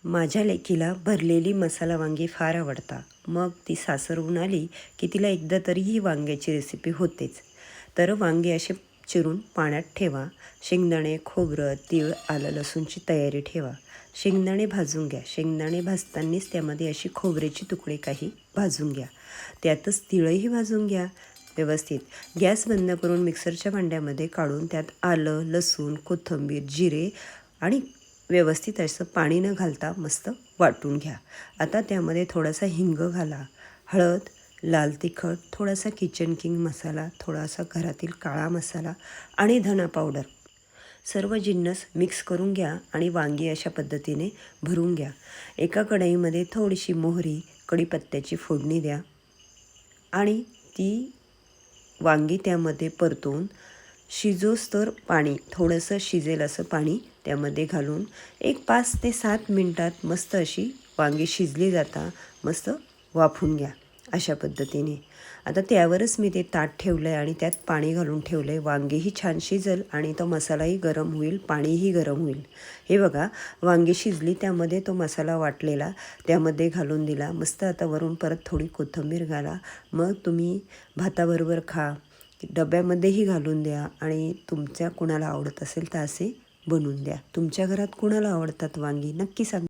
माझ्या लेकीला भरलेली मसाला वांगी फार आवडतात. मग ती सासरहून आली की तिला एकदा तरी ही वांग्याची रेसिपी होतेच. तर वांगे असे चिरून पाण्यात ठेवा. शेंगदाणे, खोबरं, तीळ, आलं लसूणची तयारी ठेवा. शेंगदाणे भाजून घ्या. शेंगदाणे भाजतानाच त्यामध्ये अशी खोबऱ्याची तुकडे काही भाजून घ्या. त्यातच तीळही भाजून घ्या व्यवस्थित. गॅस बंद करून मिक्सरच्या भांड्यामध्ये काढून त्यात आलं, लसूण, कोथिंबीर, जिरे आणि व्यवस्थित असं पाणी न घालता मस्त वाटून घ्या. आता त्यामध्ये थोडासा हिंग घाला, हळद, लाल तिखट, थोडासा किचन किंग मसाला, थोडासा घरातील काळा मसाला आणि धना पावडर. सर्व जिन्नस मिक्स करून घ्या आणि वांगी अशा पद्धतीने भरून घ्या. एका कढईमध्ये थोडीशी मोहरी, कढीपत्त्याची फोडणी द्या आणि ती वांगी त्यामध्ये परतून शिजोस्तर पाणी थोडंसं शिजेल असं पाणी त्यामध्ये घालून एक 5 ते 7 मिनटात मस्त अशी वांगी शिजली जाता मस्त वाफून घ्या अशा पद्धतीने. आता त्यावरच मी ते ताट ठेवलं आहे आणि त्यात पाणी घालून ठेवलं आहे. वांगीही छान शिजेल आणि तो मसालाही गरम होईल, पाणीही गरम होईल. हे बघा, वांगी शिजली, त्यामध्ये तो मसाला वाटलेला त्यामध्ये घालून दिला. मस्त आता वरून परत थोडी कोथिंबीर घाला. मग तुम्ही भाताबरोबर खा, डब्यामध्येही घालून द्या आणि तुमच्या कुणाला आवडत असेल तर असे बनवून द्या. तुमच्या घरात कुणाला आवडतात वांगी नक्की सांगा.